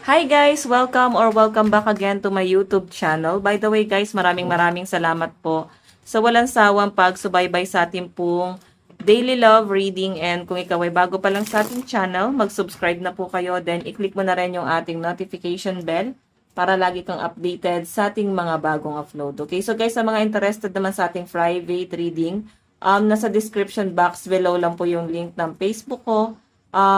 Hi guys! Welcome back again to my YouTube channel. By the way guys, maraming salamat po sa walang sawang pagsubaybay sa ating pong daily love reading. And kung ikaw ay bago pa lang sa ating channel, mag-subscribe na po kayo. Then i-click mo na rin yung ating notification bell para lagi kang updated sa ating mga bagong upload. Okay, so guys, sa mga interested naman sa ating private reading, nasa description box below lang po yung link ng Facebook ko.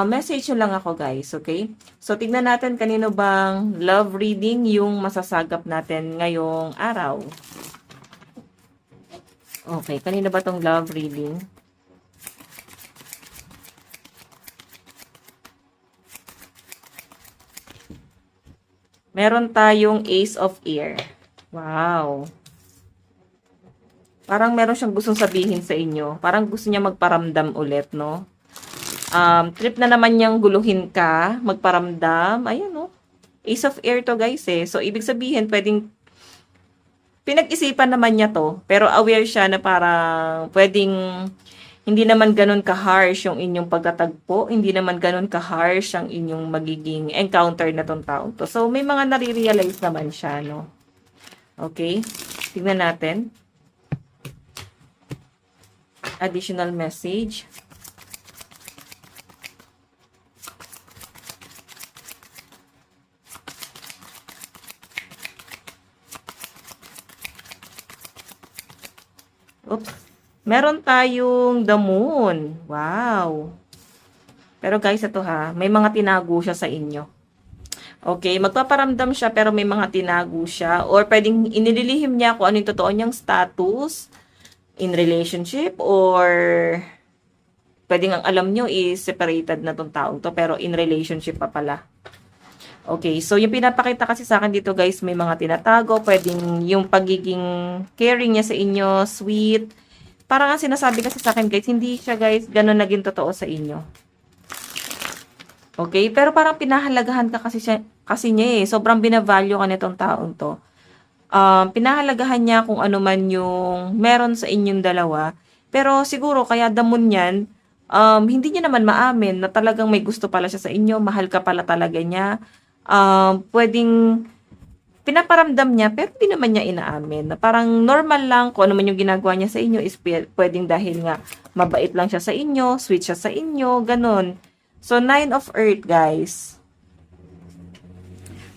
Message nyo lang ako guys, okay? So, tignan natin kanino bang love reading yung masasagap natin ngayong araw. Okay, kanino ba tong love reading? Meron tayong Ace of Air. Wow. Parang meron siyang gustong sabihin sa inyo. Parang gusto niya magparamdam ulit, no? Trip na naman niyang guluhin ka, magparamdam. Ayan, no? Ace of Air to, guys, eh. So, ibig sabihin, pwedeng pinag-isipan naman niya to, pero aware siya na parang pwedeng hindi naman ganun ka-harsh yung inyong pagtatagpo, hindi naman ganun ka-harsh ang inyong magiging encounter na tong taong to. So, may mga nare-realize naman siya, no? Okay? Tingnan natin. Additional message. Oops. Meron tayong the moon. Wow. Pero guys, ito ha, may mga tinago siya sa inyo. Okay, magpaparamdam siya pero may mga tinago siya. Or pwedeng inililihim niya kung ano yung totoo niyang status in relationship. Or pwedeng ang alam nyo is separated na tong taong to pero in relationship pa pala. Okay, so yung pinapakita kasi sa akin dito guys, may mga tinatago, pwedeng yung pagiging caring niya sa inyo, sweet. Parang ang sinasabi kasi sa akin guys, hindi siya guys ganun naging totoo sa inyo. Okay, pero parang pinahalagahan ka kasi niya eh. Sobrang binavalue ka nitong taong to. Pinahalagahan niya kung ano man yung meron sa inyong dalawa. Pero siguro kaya damon yan, hindi niya naman maamin na talagang may gusto pala siya sa inyo, mahal ka pala talaga niya. Pwedeng pinaparamdam niya pero hindi naman niya inaamin na parang normal lang kung ano man yung ginagawa niya sa inyo is pwedeng dahil nga mabait lang siya sa inyo, sweet siya sa inyo, ganun. So, 9 of Earth, guys.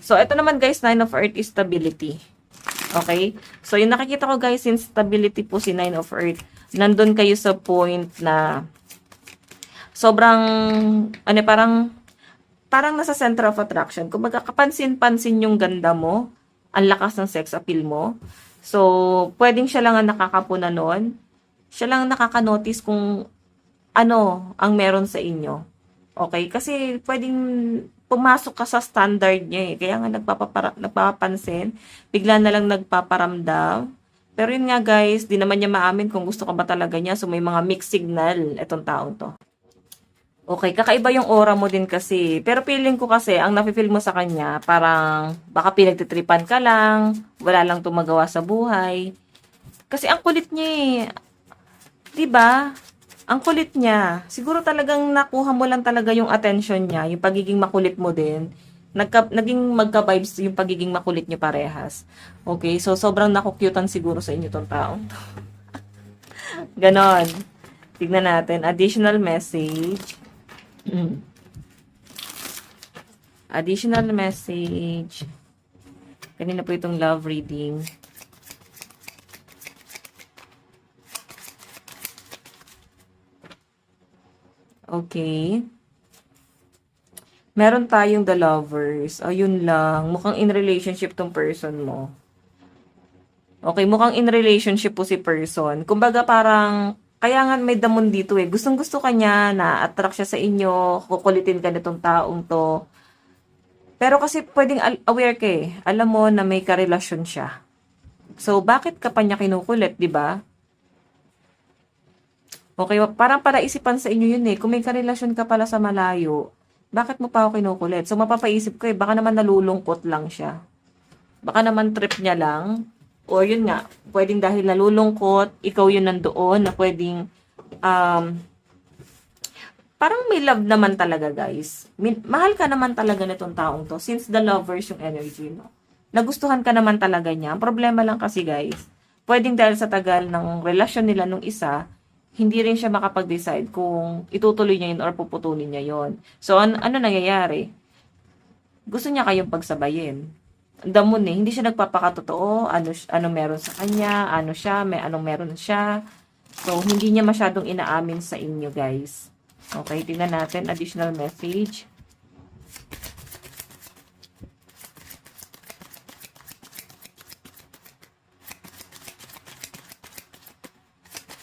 So, ito naman, guys, 9 of Earth is stability. Okay? So, yung nakikita ko, guys, since stability po si 9 of Earth, nandun kayo sa point na sobrang, parang nasa center of attraction. Kung kapansin-pansin yung ganda mo, ang lakas ng sex appeal mo. So, pwedeng siya lang ang nakakapuna nun. Siya lang nakaka-notice kung ano ang meron sa inyo. Okay? Kasi pwedeng pumasok ka sa standard niya eh. Kaya nga nagpapansin. Bigla na lang nagpaparamdam. Pero yun nga guys, di naman niya maamin kung gusto ka ba talaga niya. So, may mga mixed signal itong taong to. Okay, kakaiba yung aura mo din kasi. Pero feeling ko kasi, ang nafe-feel mo sa kanya, parang baka pinagtitripan ka lang, wala lang tumagawa sa buhay. Kasi ang kulit niya eh. 'Di ba? Ang kulit niya. Siguro talagang nakuha mo lang talaga yung attention niya, yung pagiging makulit mo din. Naging magka-vibes yung pagiging makulit niyo parehas. Okay, so sobrang nakukyutan siguro sa inyo tong taong to. Ganon. Tignan natin. Additional message. Additional message. Kanina po itong love reading. Okay. Meron tayong the lovers. Ayun lang. Mukhang in relationship tong person mo. Okay, mukhang in relationship po si person. Kumbaga parang kaya nga may damon dito eh. Gustong-gusto ka niya, na-attract siya sa inyo, kukulitin ka nitong taong to. Pero kasi pwedeng aware ka eh. Alam mo na may karelasyon siya. So, bakit ka pa niya kinukulit, di ba? Okay, parang para isipan sa inyo yun eh. Kung may karelasyon ka pala sa malayo, bakit mo pa ako kinukulit? So, mapapaisip ko eh, baka naman nalulungkot lang siya. Baka naman trip niya lang. O yun nga, pwedeng dahil nalulungkot, ikaw yun nandoon na pwedeng um, parang may love naman talaga, guys. Mahal ka naman talaga nitong taong to. Since the lovers yung energy, no? Nagustuhan ka naman talaga niya. Ang problema lang kasi, guys, pwedeng dahil sa tagal ng relasyon nila nung isa, hindi rin siya makapag-decide kung itutuloy niya yun or puputulin niya yun. So, ano nangyayari? Gusto niya kayong pagsabayin. Damon eh, hindi siya nagpapakatotoo, ano meron sa kanya, ano siya, anong meron siya. So, hindi niya masyadong inaamin sa inyo, guys. Okay, tingnan natin, additional message.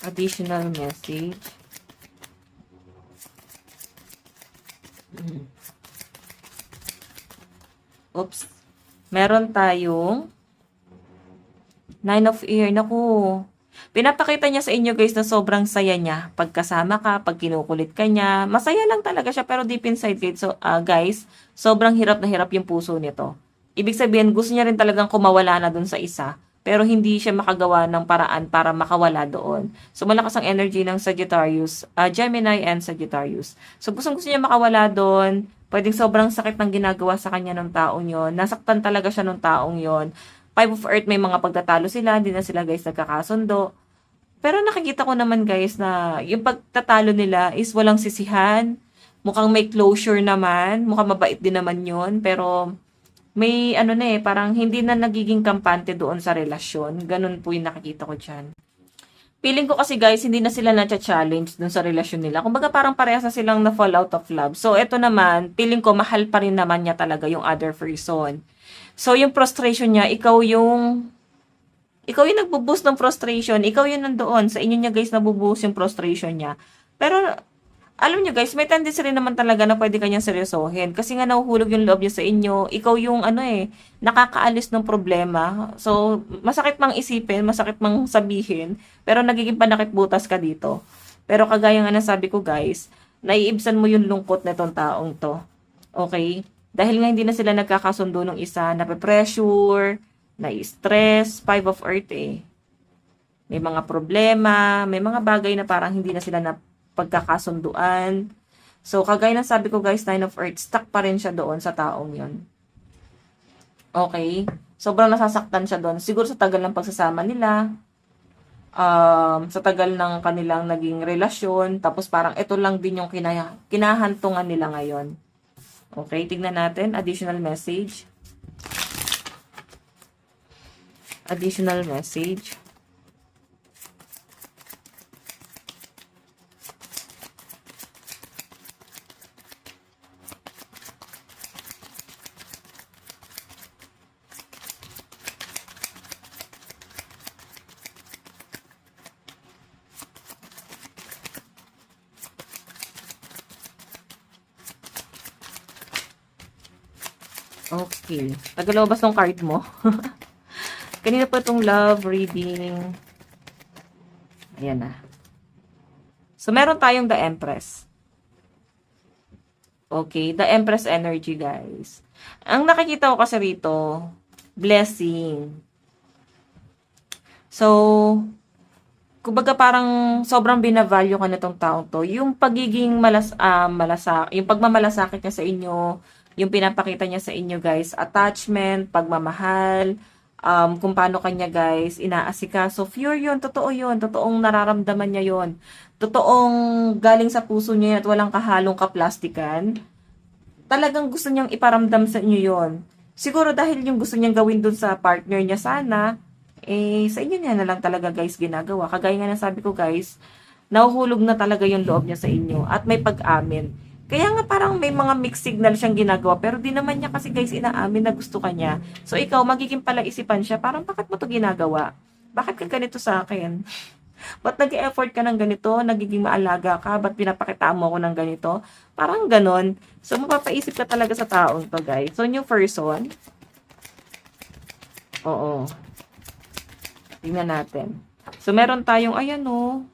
Additional message. Oops. Meron tayong 9 of Ear. Naku. Pinapakita niya sa inyo, guys, na sobrang saya niya. Pagkasama ka, pag kinukulit ka niya, masaya lang talaga siya. Pero deep inside, guys, sobrang hirap na hirap yung puso nito. Ibig sabihin, gusto niya rin talagang kumawala na dun sa isa. Pero hindi siya makagawa ng paraan para makawala doon. So, malakas ang energy ng Sagittarius, Gemini and Sagittarius. So, gusto niya makawala doon. Pwedeng sobrang sakit ng ginagawa sa kanya ng taong yon. Nasaktan talaga siya ng taong yon. 5 of Earth, may mga pagtatalo sila. Hindi na sila, guys, nagkakasundo. Pero nakikita ko naman, guys, na yung pagtatalo nila is walang sisihan. Mukhang may closure naman. Mukhang mabait din naman yun. Pero may parang hindi na nagiging kampante doon sa relasyon. Ganun po yung nakikita ko dyan. Feeling ko kasi, guys, hindi na sila na-challenge doon sa relasyon nila. Kumbaga parang parehas na silang na-fall out of love. So, eto naman, feeling ko mahal pa rin naman niya talaga yung other person. So, yung frustration niya, ikaw yung nagbo-boost ng frustration. Ikaw yung nandoon. Sa inyo niya, guys, nabubuhos yung frustration niya. Pero, alam niyo, guys, may tendency rin naman talaga na pwede kanyang seryosohin. Kasi nga nahuhulog yung loob niya sa inyo. Ikaw yung, nakakaalis ng problema. So, masakit mang isipin, masakit mang sabihin. Pero nagiging panakit butas ka dito. Pero kagaya nga nasabi ko, guys, naiibsan mo yung lungkot na itong taong to. Okay? Dahil nga hindi na sila nagkakasundo ng isa, nape-pressure, na-stress, 5 of Earth eh. May mga problema, may mga bagay na parang hindi na sila na pagkakasunduan. So, kagaya ng sabi ko, guys, 9 of Earth, stuck pa rin siya doon sa taong yon. Okay? Sobrang nasasaktan siya doon. Siguro sa tagal ng pagsasama nila, sa tagal ng kanilang naging relasyon, tapos parang ito lang din yung kinahantungan nila ngayon. Okay, tignan natin. Additional message. Additional message. Okay. Tagalabas ng card mo. Kanina pa itong love reading. Ayan na. So, meron tayong the Empress. Okay. The Empress energy, guys. Ang nakikita ko kasi rito, blessing. So, kumbaga parang sobrang binavalue ka nitong taong to. Yung pagiging yung pagmamalasakit niya sa inyo, yung pinapakita niya sa inyo, guys, attachment, pagmamahal, kung paano kanya, guys, inaasikaso. Pure yun, totoong nararamdaman niya yun. Totoong galing sa puso niya at walang kahalong kaplastikan. Talagang gusto niyang iparamdam sa inyo yun. Siguro dahil yung gusto niyang gawin dun sa partner niya sana, sa inyo niya na lang talaga, guys, ginagawa. Kagaya nga na sabi ko, guys, nahuhulog na talaga yung loob niya sa inyo at may pag-amin. Kaya nga parang may mga mixed signal siyang ginagawa, pero di naman niya kasi, guys, inaamin na gusto ka niya. So, ikaw, magiging palaisipan siya, parang bakit mo to ginagawa? Bakit ka ganito sa akin? Ba't nag-e-effort ka ng ganito? Nagiging maalaga ka? Ba't pinapakitaan mo ako ng ganito? Parang ganon. So, mapapaisip ka talaga sa taong to, guys. So, new person. Oo. Tingnan natin. So, meron tayong, ayan o.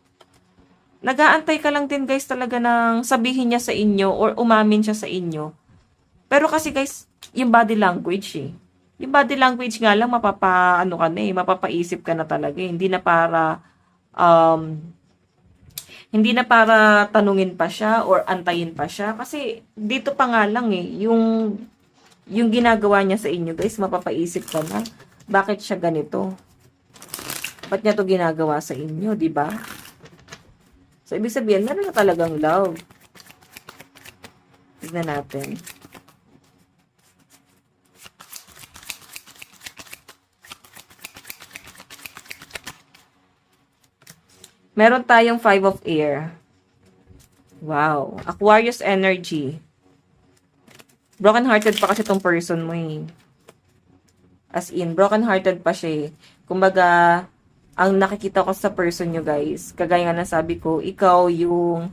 Nag-aantay ka lang din, guys, talaga ng sabihin niya sa inyo or umamin siya sa inyo. Pero kasi, guys, yung body language eh. Yung body language nga lang, mapapaisip ka na talaga. Hindi na para, Hindi na para tanungin pa siya or antayin pa siya. Kasi dito pa nga lang yung ginagawa niya sa inyo, guys, mapapaisip ka na, bakit siya ganito? Ba't niya to ginagawa sa inyo, di ba? So, ibig sabihin, meron na talagang love. Tignan natin. Meron tayong 5 of air. Wow. Aquarius energy. Broken-hearted pa kasi tong person mo eh. As in, broken-hearted pa siya eh. Kumbaga, ang nakikita ko sa person nyo guys, kagaya nga na sabi ko, ikaw yung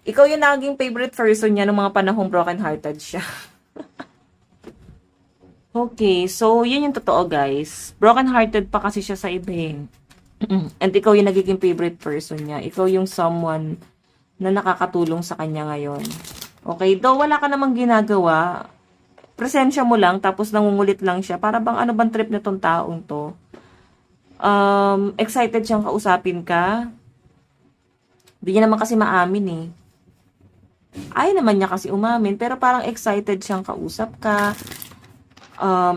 naging favorite person niya nung mga panahong broken-hearted siya. Okay, so yun yung totoo guys. Broken-hearted pa kasi siya sa iba eh. And ikaw yung nagiging favorite person niya. Ikaw yung someone na nakakatulong sa kanya ngayon. Okay, though wala ka namang ginagawa, presensya mo lang, tapos nangungulit lang siya. Para bang ano bang trip na tong taong to? Excited siyang kausapin ka. Hindi niya naman kasi maamin eh. Ayaw naman niya kasi umamin, pero parang excited siyang kausap ka.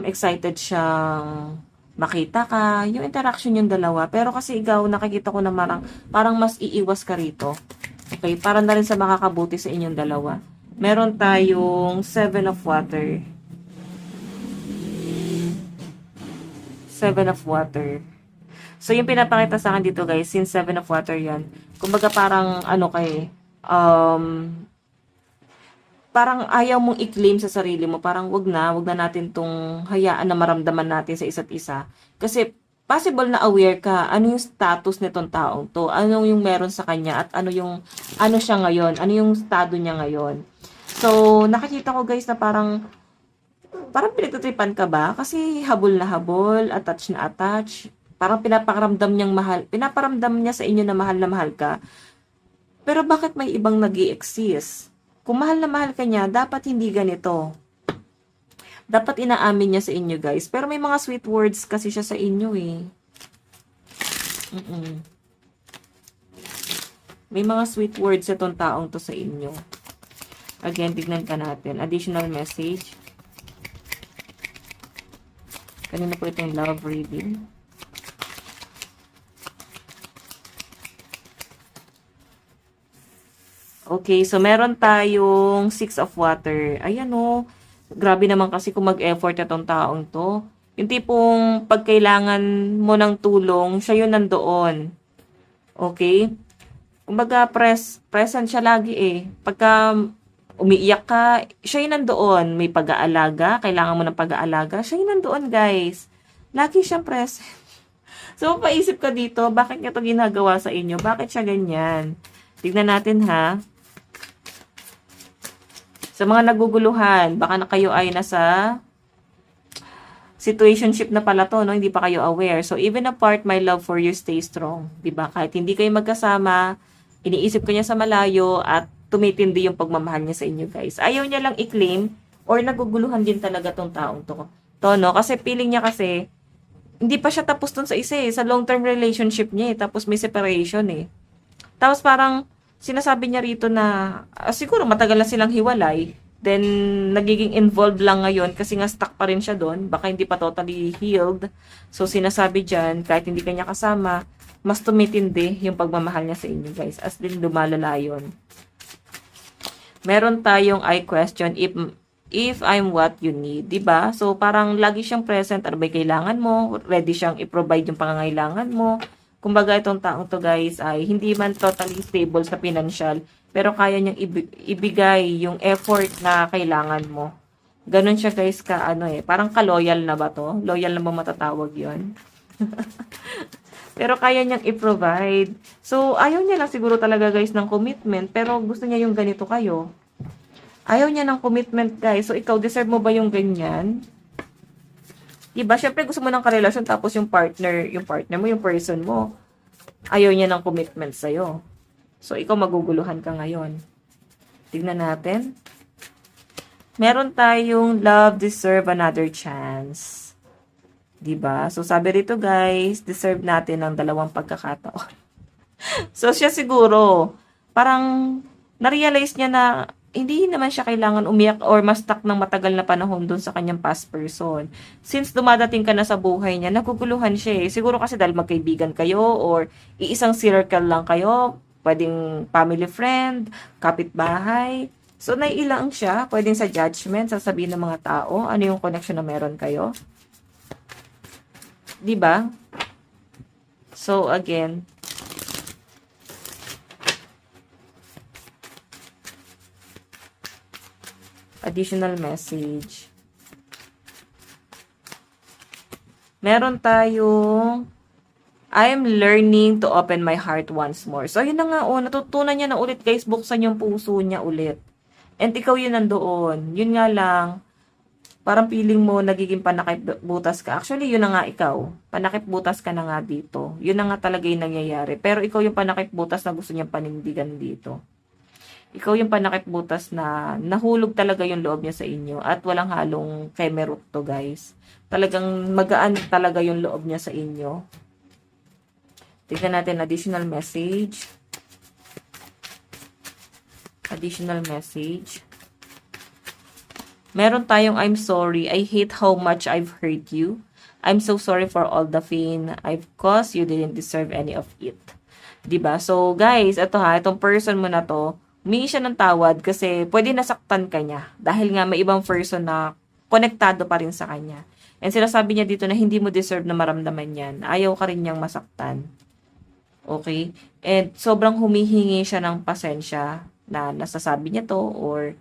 Excited siyang makita ka, yung interaction yung dalawa. Pero kasi ikaw, nakikita ko na parang mas iiwas ka rito. Okay, para na rin sa makakabuti sa inyong dalawa. Meron tayong 7 of water. 7 of water. So, yung pinapakita sa akin dito guys, since 7 of water yan, kumbaga parang parang ayaw mong i-claim sa sarili mo, parang wag na natin tong hayaan na maramdaman natin sa isa't isa. Kasi possible na aware ka, ano yung status nitong taong to, ano yung meron sa kanya, at ano siya ngayon, ano yung estado niya ngayon. So, nakikita ko guys na parang pinagtutripan ka ba? Kasi habol na habol, attach na attach, parang pinaparamdam niya sa inyo na mahal ka. Pero bakit may ibang nag-i-exist? Kung mahal na mahal ka niya, dapat hindi ganito. Dapat inaamin niya sa inyo, guys. Pero may mga sweet words kasi siya sa inyo, eh. May mga sweet words itong taong to sa inyo. Again, tignan ka natin. Additional message. Kanina po itong love reading. Okay, so meron tayong 6 of water. Ayan o. Grabe naman kasi kung mag-effort itong taong to. Yung tipong pagkailangan mo ng tulong, siya yun nandoon. Okay? Kumbaga, present siya lagi eh. Pagka umiiyak ka, siya yun nandoon. May pag-aalaga, kailangan mo ng pag-aalaga, siya yun nandoon guys. Lagi siyang present. So, paisip ka dito, bakit niya to ginagawa sa inyo? Bakit siya ganyan? Tignan natin ha. Sa mga naguguluhan, baka na kayo ay nasa situationship na pala to, no? Hindi pa kayo aware. So, even apart, my love for you stay strong. Diba? Kahit hindi kayo magkasama, iniisip ko niya sa malayo at tumitindi yung pagmamahal niya sa inyo, guys. Ayaw niya lang i-claim or naguguluhan din talaga tong taong to. No? Kasi feeling niya kasi, hindi pa siya tapos dun sa isa eh. Sa long-term relationship niya eh. Tapos may separation eh. Tapos parang, sinasabi niya rito na siguro matagal na silang hiwalay, then nagiging involved lang ngayon kasi nga stuck pa rin siya doon, baka hindi pa totally healed. So sinasabi diyan, kahit hindi kanya kasama, mas tumitindi yung pagmamahal niya sa inyo guys, as din lumalala yun. Meron tayong I question if I'm what you need, 'di ba? So parang lagi siyang present, ano ba kailangan mo, ready siyang i-provide yung pangangailangan mo. Kumbaga itong taong to guys ay hindi man totally stable sa financial, pero kaya niyang ibigay yung effort na kailangan mo. Ganon siya guys parang ka-loyal na ba to? Loyal na ba matatawag yon? Pero kaya niyang i-provide. So ayaw niya lang siguro talaga guys ng commitment, pero gusto niya yung ganito kayo. Ayaw niya ng commitment guys, so ikaw deserve mo ba yung ganyan? Diba? Syempre gusto mo ng karelasyon tapos yung partner mo, yung person mo, ayaw niya ng commitment sa'yo. So, ikaw maguguluhan ka ngayon. Tignan natin. Meron tayong love deserve another chance. Diba? So, sabi rito guys, deserve natin ng 2 pagkakataon. So, siya siguro, parang, na-realize niya na, hindi naman siya kailangan umiyak or ma-stuck ng matagal na panahon dun sa kanyang past person. Since dumadating ka na sa buhay niya, naguguluhan siya eh. Siguro kasi dahil magkaibigan kayo or iisang circle lang kayo, pwedeng family friend, kapitbahay. So, naiilang siya, pwedeng sa judgment, sasabihin ng mga tao, ano yung connection na meron kayo. 'Di ba? So, again, additional message. Meron tayong I am learning to open my heart once more. So, yun na nga, oh, natutunan niya na ulit, guys, buksan yung puso niya ulit. And ikaw yun nandoon. Yun nga lang, parang feeling mo nagiging panakip butas ka. Actually, yun na nga ikaw. Panakip butas ka na nga dito. Yun na nga talaga yung nangyayari. Pero ikaw yung panakip butas na gusto niyang panindigan dito. Ikaw yung panakip butas na nahulog talaga yung loob niya sa inyo at walang halong kemerut to, guys. Talagang magaan talaga yung loob niya sa inyo. Tignan natin additional message. Additional message. Meron tayong I'm sorry. I hate how much I've hurt you. I'm so sorry for all the pain I've caused. You didn't deserve any of it. 'Di ba? So, guys, ito ha, itong person mo na to, humingi siya ng tawad kasi pwede nasaktan ka niya. Dahil nga may ibang person na konektado pa rin sa kanya. And sinasabi niya dito na hindi mo deserve na maramdaman yan. Ayaw ka rin niyang masaktan. Okay? And sobrang humihingi siya ng pasensya na nasasabi niya to or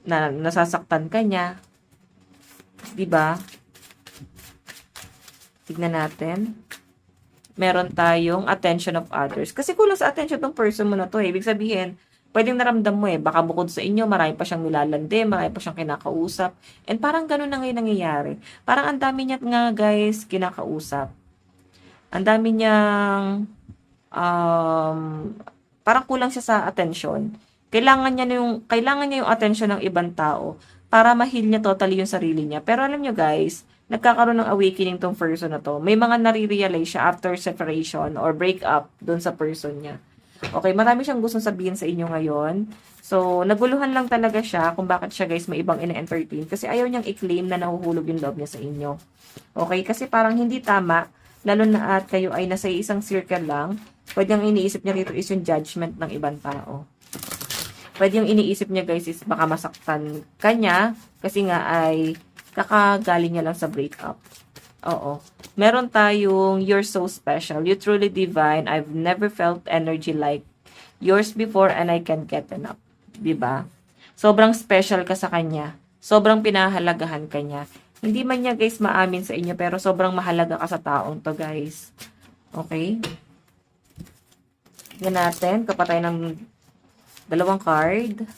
na nasasaktan ka niya. 'Di ba? Tignan natin. Meron tayong attention of others. Kasi kulang sa attention ng person mo na to eh. Ibig sabihin, pwedeng naramdam mo eh. Baka bukod sa inyo, marami pa siyang nilalande, marami pa siyang kinakausap. And parang ganun na ngayon nangyayari. Parang ang dami niya nga guys, kinakausap. Ang dami niyang, parang kulang siya sa attention. Kailangan niya yung attention ng ibang tao para ma-heal niya totally yung sarili niya. Pero alam niyo guys, nagkakaroon ng awakening tong person na to. May mga nare-realize siya after separation or breakup dun sa person niya. Okay, marami siyang gustong sabihin sa inyo ngayon. So, naguluhan lang talaga siya kung bakit siya guys may ibang ina-entertain. Kasi ayaw niyang i-claim na nahuhulog yung love niya sa inyo. Okay, kasi parang hindi tama, lalo na at kayo ay nasa isang circle lang, pwede ang iniisip niya rito is yung judgment ng ibang tao. Pwede yung iniisip niya guys is baka masaktan kanya kasi nga ay kakagaling niya lang sa breakup. Oo. Meron tayong you're so special. You truly divine. I've never felt energy like yours before and I can't get enough. Diba? Sobrang special ka sa kanya. Sobrang pinahalagahan ka niya. Hindi man niya guys maamin sa inyo pero sobrang mahalaga ka sa taong to guys. Okay? Tignan natin. Kapatay ng dalawang card.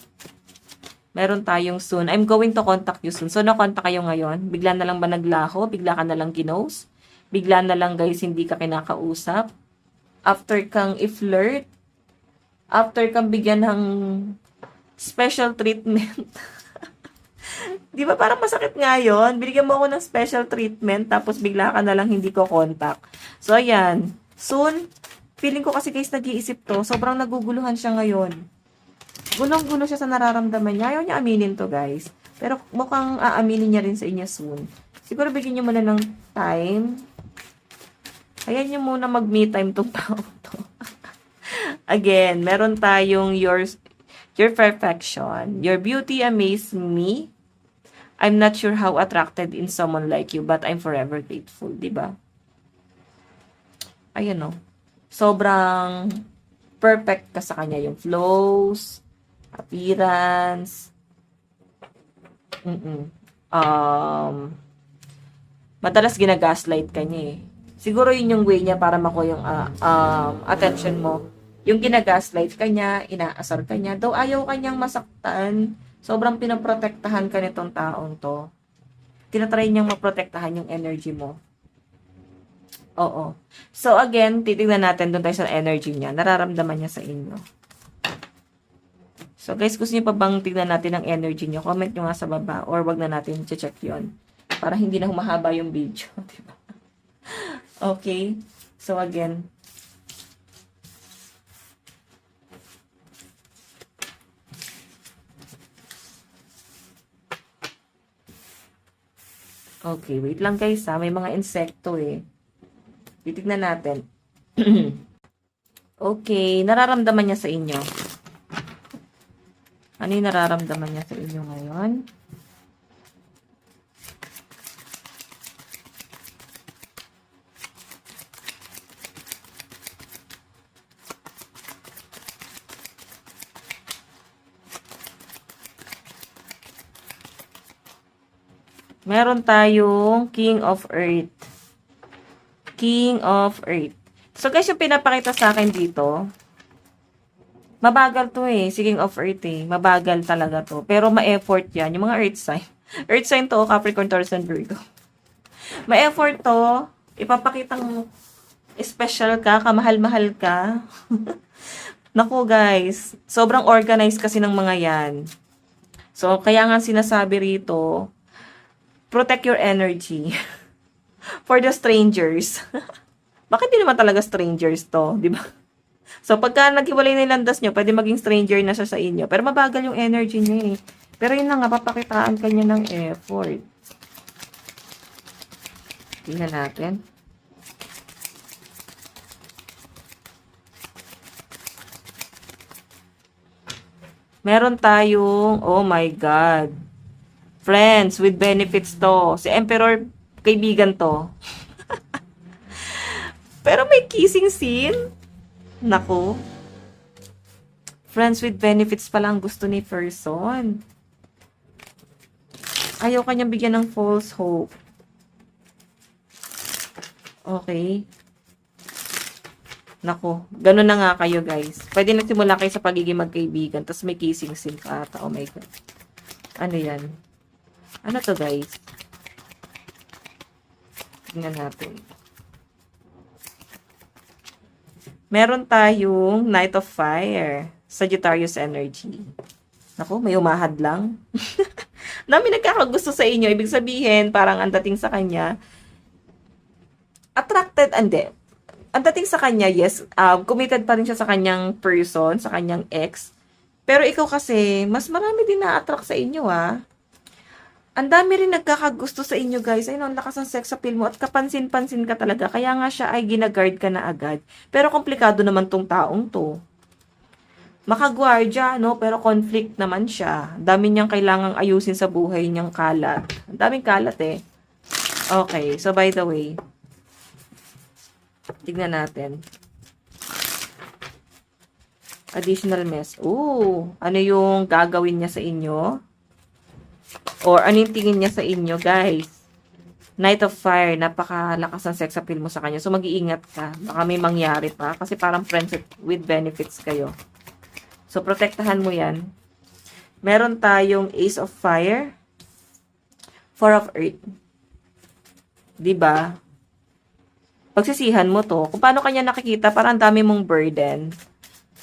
Meron tayong soon. I'm going to contact you soon. So, na-contact kayo ngayon. Bigla na lang ba naglaho? Bigla ka na lang ginost? Bigla na lang guys, hindi ka kinakausap? After kang i-flirt? After kang bigyan ng special treatment? Di ba parang masakit nga yun? Binigyan mo ako ng special treatment tapos bigla ka na lang hindi ko contact. So, ayan. Soon, feeling ko kasi guys nag-iisip to. Sobrang naguguluhan siya ngayon. Gulong-gulo siya sa nararamdaman niya. Ayaw niya aminin to, guys. Pero mukhang aaminin niya rin sa inyo soon. Siguro bigyan niyo muna ng time. Ayan niyo muna mag-me time tong tao to. Again, meron tayong your perfection. Your beauty amazes me. I'm not sure how attracted in someone like you, but I'm forever grateful. Diba? Ayan o. Sobrang perfect ka sa kanya. Yung flows, appearance, madalas ginagaslight ka niya eh. Siguro yun yung way niya para makuha yung attention mo. Yung ginagaslight ka niya, inaasar ka niya, though ayaw ka niyang masaktan, sobrang pinaprotektahan ka nitong taong to. Tinatry niyang maprotektahan yung energy mo. Oo. So again, titignan natin doon tayo sa energy niya. Nararamdaman niya sa inyo. So guys, gusto niyo pa bang tignan natin ang energy niyo? Comment nyo nga sa baba or wag na natin check yon para hindi na humahaba yung video. Diba? Okay. So again, Okay, wait lang guys ha. May mga insekto eh. Titignan natin. Okay, nararamdaman niya sa inyo. Ano yung nararamdaman niya sa inyo ngayon? Meron tayong King of Earth. King of Earth. So guys, yung pinapakita sa akin dito, mabagal to eh. Si King of Earth eh. Mabagal talaga to. Pero ma-effort yan. Yung mga Earth sign. Earth sign to, Capricorn, Taurus, and Virgo. Ma-effort to. Ipapakitang special ka, kamahal-mahal ka. Naku guys, sobrang organized kasi ng mga yan. So, kaya nga sinasabi rito, protect your energy. For the strangers. Bakit di naman talaga strangers to, di ba? So, pagka naghiwalay na yung landas nyo, pwede maging stranger na siya sa inyo. Pero mabagal yung energy niya eh. Pero yun na nga, papakitaan ka niya ng effort. Tingnan natin. Meron tayong, oh my God. Friends with benefits to. Si Emperor, kaibigan to. Pero may kissing scene. Naku. Friends with benefits pala ang gusto ni person. Ayaw kanyang bigyan ng false hope. Okay. Naku. Ganun na nga kayo, guys. Pwede nagsimula kayo sa pagiging magkaibigan. Tapos may kissing scene ka ata. Oh my God. Ano yan? Ano to, guys? Tingnan natin. Meron tayong Knight of Fire. Sagittarius energy. Naku, may umahad lang. Dami nagkakagusto sa inyo. Ibig sabihin, parang ang dating sa kanya, attracted, hindi. Ang dating sa kanya, yes, committed pa rin siya sa kanyang person, sa kanyang ex. Pero ikaw kasi, mas marami din na-attract sa inyo, Ang dami rin nagkakagusto sa inyo, guys. Ayun, ang lakas ng sex appeal mo at kapansin-pansin ka talaga. Kaya nga siya ay ginaguard ka na agad. Pero komplikado naman tong taong to. Makagwardya, no? Pero conflict naman siya. Dami niyang kailangang ayusin sa buhay niyang kalat. Ang daming kalat eh. Okay, so by the way, tignan natin. Additional mess. Ooh, ano yung gagawin niya sa inyo? Or ano yung tingin niya sa inyo, guys? Knight of Fire, napakalakas ng sex appeal mo sa kanya. So, mag-iingat ka. Baka may mangyari pa. Kasi parang friends with benefits kayo. So, protektahan mo yan. Meron tayong Ace of Fire. Four of Earth. Diba? Pagsisihan mo to. Kung paano kanya nakikita, parang ang dami mong burden.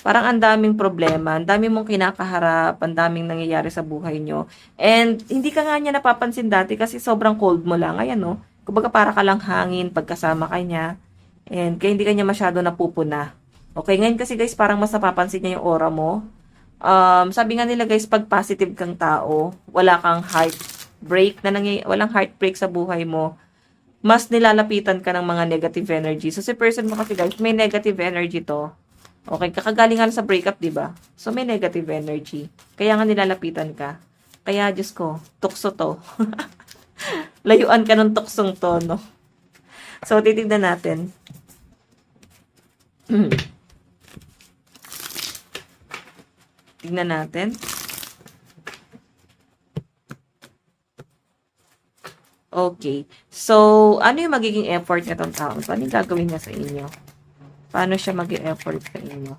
Parang ang daming problema, ang daming mong kinakaharap, ang daming nangyayari sa buhay nyo. And hindi ka nga niya napapansin dati kasi sobrang cold mo lang. Ayan, no? Kumbaga para ka lang hangin pagkasama ka niya. And kaya hindi ka niya masyado napupuna. Okay, ngayon kasi guys, parang mas napapansin niya yung aura mo. Sabi nga nila guys, pag positive kang tao, wala kang heartbreak, walang heartbreak sa buhay mo, mas nilalapitan ka ng mga negative energy. So si person mo kasi guys, may negative energy to. Okay, kakagaling nga sa breakup, di ba? So, may negative energy. Kaya nga nilalapitan ka. Kaya, Diyos ko, tukso to. Layuan ka ng tuksong to, no? So, titignan natin. Tignan natin. Okay. So, ano yung magiging effort nitong tao? Ano yung gagawin niya sa inyo? Paano siya mag-e-effort sa inyo?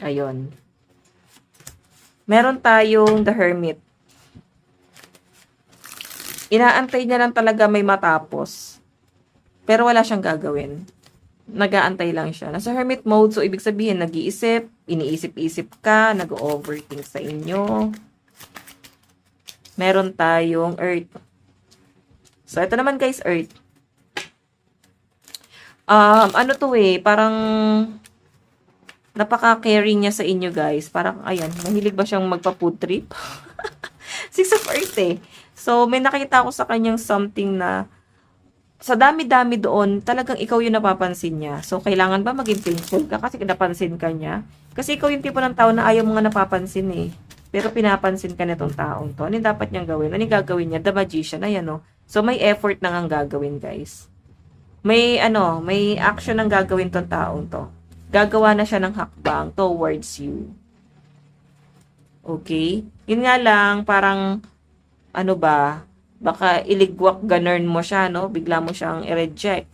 Ayun. Meron tayong The Hermit. Inaantay niya lang talaga may matapos. Pero wala siyang gagawin. Nag-aantay lang siya. Nasa hermit mode, so ibig sabihin, nag-iisip, iniisip-isip ka, nag-overthink sa inyo. Meron tayong Earth. So, ito naman guys, Earth. Ano to eh, parang Napaka-caring niya sa inyo, guys. Parang, ayan, mahilig ba siyang magpa-food trip? Six of Earth eh. So, may nakita ako sa kanyang something na sa dami-dami doon, talagang ikaw yung napapansin niya. So, kailangan ba maging thankful ka kasi napansin ka niya? Kasi ikaw yung tipo ng tao na ayaw mo nga napapansin eh. Pero pinapansin ka nitong taong to. Ano yung dapat niyang gawin? Ano yung gagawin niya? The Magician. Ayan o. So, may effort na nga gagawin, guys. May action ang gagawin tong taong to. Gagawa na siya ng hakbang towards you. Okay? Yun nga lang, parang, ano ba, baka iligwak ganern mo siya, no? Bigla mo siyang i-reject.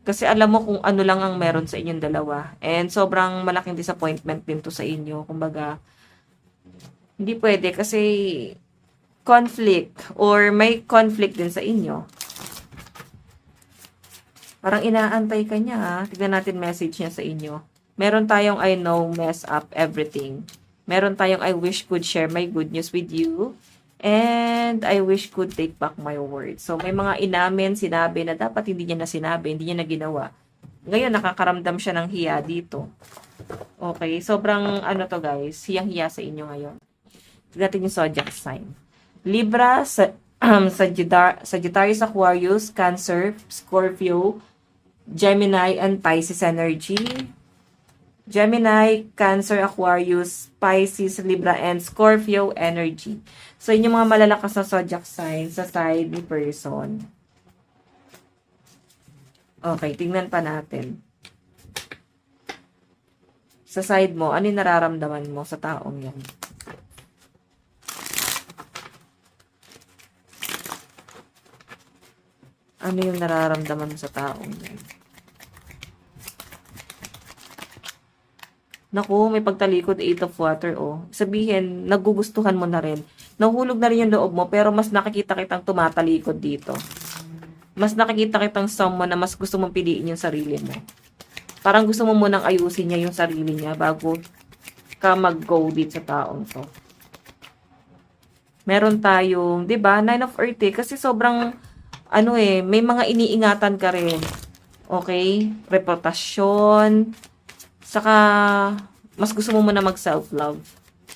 Kasi alam mo kung ano lang ang meron sa inyong dalawa. And sobrang malaking disappointment din to sa inyo. Kumbaga, hindi pwede kasi conflict or may conflict din sa inyo. Parang inaantay ka niya, ha? Tignan natin message niya sa inyo. Meron tayong I know, mess up everything. Meron tayong I wish could share my good news with you. And I wish could take back my word. So, may mga inamin, sinabi na dapat hindi niya na sinabi, hindi niya na ginawa. Ngayon, nakakaramdam siya ng hiya dito. Okay, sobrang ano to guys, hiyang-hiya sa inyo ngayon. Tignan yung zodiac sign. Libra, Sagittarius, Aquarius, Cancer, Scorpio, Gemini, and Pisces energy. Gemini, Cancer, Aquarius, Pisces, Libra, and Scorpio energy. So, yun yung mga malalakas na zodiac signs sa side ni person. Okay, tingnan pa natin. Sa side mo, ano yung nararamdaman mo sa taong yan? Ano yung nararamdaman mo sa taong yan? Naku, may pagtalikod, 8 of water, oh. Sabihin, nagugustuhan mo na rin. Nahulog na rin yung loob mo, pero mas nakikita kitang tumatalikod dito. Mas nakikita kitang someone na mas gusto mong piliin yung sarili mo. Parang gusto mo munang ayusin niya yung sarili niya bago ka mag-go dito sa taong to. Meron tayong, 'di ba, 9 of Earth eh, kasi sobrang may mga iniingatan ka rin. Okay? Reputasyon. Saka, mas gusto mo muna mag-self-love.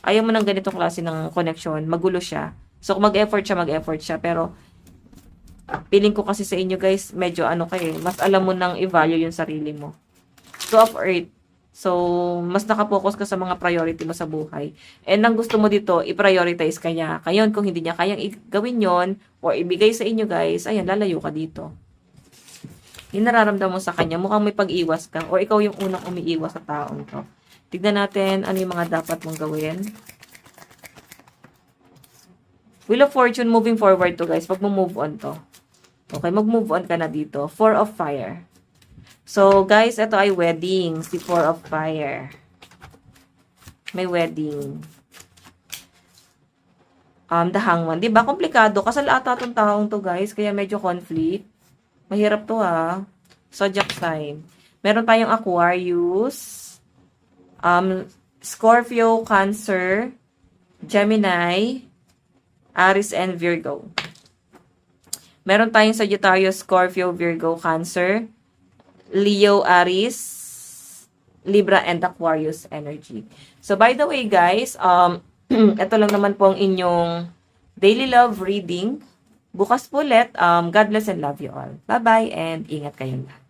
Ayaw mo ng ganitong klase ng connection. Magulo siya. So, kung mag-effort siya. Pero, feeling ko kasi sa inyo guys, medyo mas alam mo nang i-value yung sarili mo. 2 of Earth. So, mas nakapokus ka sa mga priority mo sa buhay. And ang gusto mo dito, i-prioritize ka niya. Ngayon, kung hindi niya kayang gawin yon or ibigay sa inyo guys, ayan, lalayo ka dito. Yung nararamdaman mo sa kanya, mukhang may pag-iwas ka or ikaw yung unang umiiwas sa taong to. Tignan natin ano yung mga dapat mong gawin. Wheel of Fortune, moving forward to guys. Pag move on to. Okay, mag-move on ka na dito. 4 of Fire. So, guys, ito ay wedding. Si 4 of Fire. May wedding. The Hangman. Diba? Komplikado. Kasal ata itong taong to, guys. Kaya medyo conflict. Mahirap to, ha. Zodiac sign. Meron tayong Aquarius. Scorpio, Cancer, Gemini, Aries, and Virgo. Meron tayong Sagittarius, Scorpio, Virgo, Cancer, Leo, Aries, Libra, and Aquarius energy. So, by the way, guys, ito lang naman po ang inyong daily love reading. Bukas po ulit. God bless and love you all. Bye-bye and ingat kayong lahat.